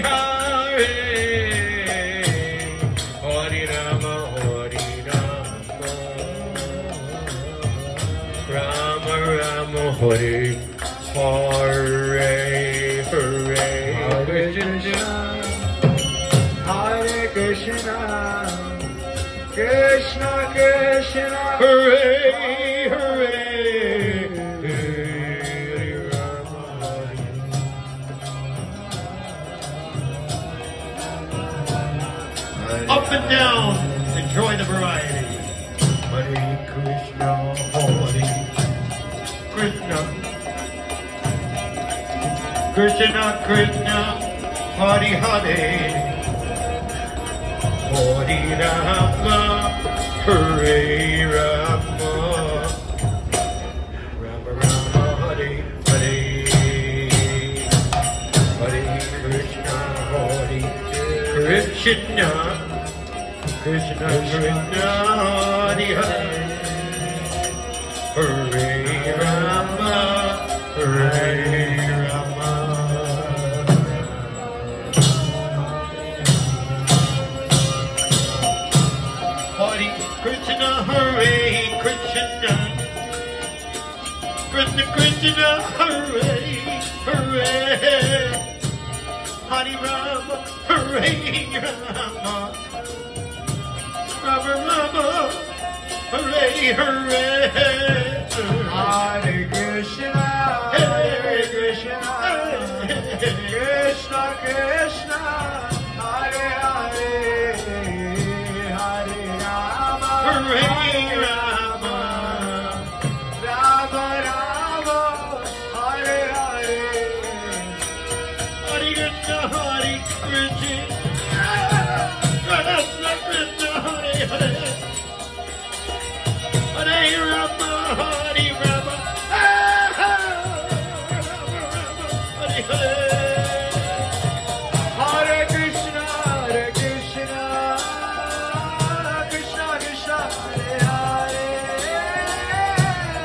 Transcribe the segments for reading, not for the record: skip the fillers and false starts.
Hare, Hare Rama, Rama Rama, Hare Hare, Hare Krishna, Hare Krishna, Krishna Krishna, Hare Hare, up and down, enjoy the variety. Hare Krishna, Hare Krishna, Krishna Krishna, Hare Hare, Hare Rama, Hare Rama, Rama Rama, Hare Hare, Hare Krishna, Hare Krishna, Krishna Krishna, Hare Hare, Hare Rama, Hare Rama. Hare Krishna, Hare Krishna, Krishna Krishna, Hare Hare, Hare Rama, Hare Rama, Rama Rama, Hare Hare, Hare Krishna, Hare Krishna, Krishna Krishna, Hare Hare, Hare Rama, Hare Hare Rama, Rama Rama, Hare Hare, Hare Krishna, Hare Krishna, Krishna Krishna, Hare Hare, Hare Rama, Hare Rama, Hare Hare. Hare Krishna, Hare Krishna, Krishna Krishna, Hare Hare,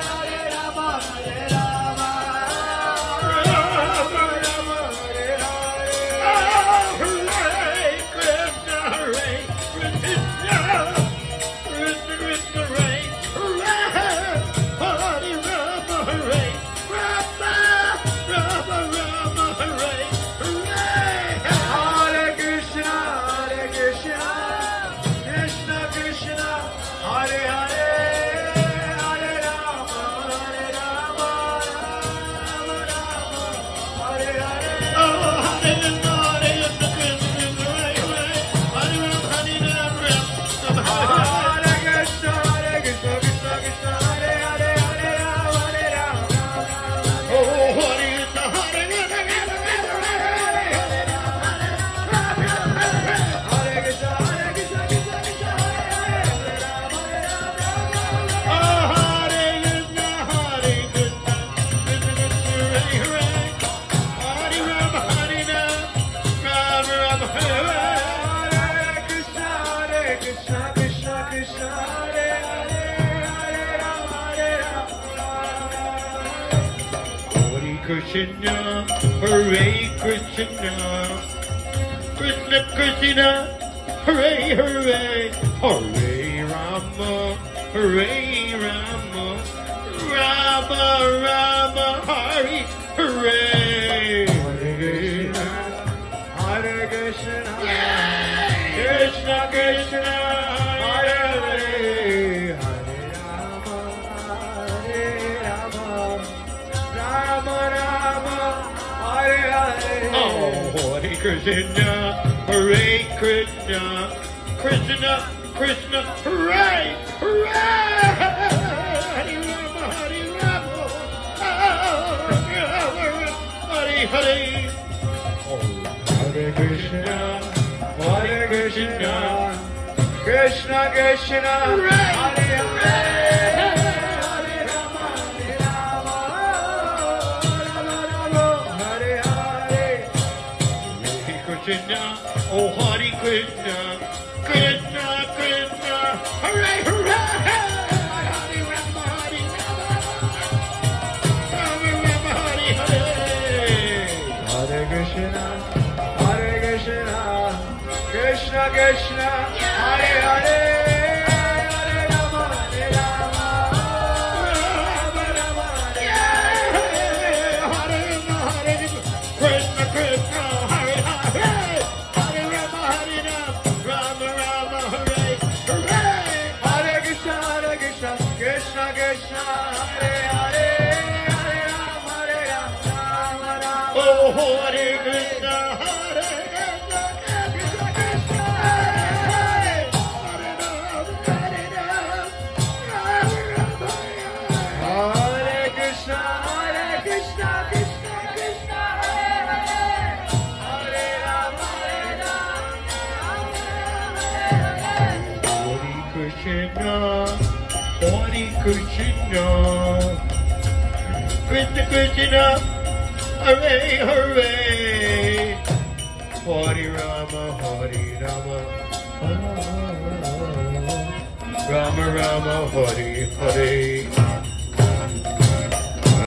Hare Rama, Hare Rama, Rama Rama, Hare Hare. Hare Krishna, Hare Krishna, Krishna Krishna, Hare Hare, Hare Rama, Hare Rama, Rama Rama, Hare Hare. Hare Krishna, Hare Krishna, Krishna Krishna, Hare Hare, Hare Rama, Hare Rama, Hare Krishna, Hare Krishna, Krishna Krishna, Hare Hare, Hare Rama, Hare Rama. Hare Krishna, Hare Krishna, Krishna Krishna, Hare Hare, Hare Rama, Hare Rama. Krishna, Hare Krishna, Krishna Krishna, Hare Hare, Hare Rama, Hare Rama, Rama Rama, Hare Hare. Hare Krishna, Krishna Krishna, Hare Hare, Hare Rama, Hare Rama, Rama Rama, Hare Hare. Oh, Hare Krishna, Hare Krishna, Krishna Krishna, Hare Hare, Hare Rama, Hare Rama, Hare Hare. Hare Krishna, Hare Krishna, Krishna Krishna, Hare Hare, Hare Rama, Hare Rama, Rama Rama, Hare Hare. Hare Krishna, oh Hare Krishna, Krishna Krishna, Hare Hare, Hare Rama, Hare Rama, Rama Rama, Hare Hare. Hare Krishna, Hare Krishna Krishna, Hare Hare, Hare Rama, Hare Rama, Rama Rama, Hare Hare. Krishna Krishna Hare Hare Hare Rama Hare Rama Rama Hare Hare. Hare Krishna, Krishna Krishna, Hare Hare, Hare Rama, Rama Rama. Oh Hare Krishna Hare Krishna Krishna Krishna Hare Hare Hare Rama Hare Rama Hare Krishna, Krishna Krishna, Hare Hare, Hare Rama, Hare Krishna Hare Krishna Krishna Krishna Hare Hare Hare Rama Rama Rama Hare Hare.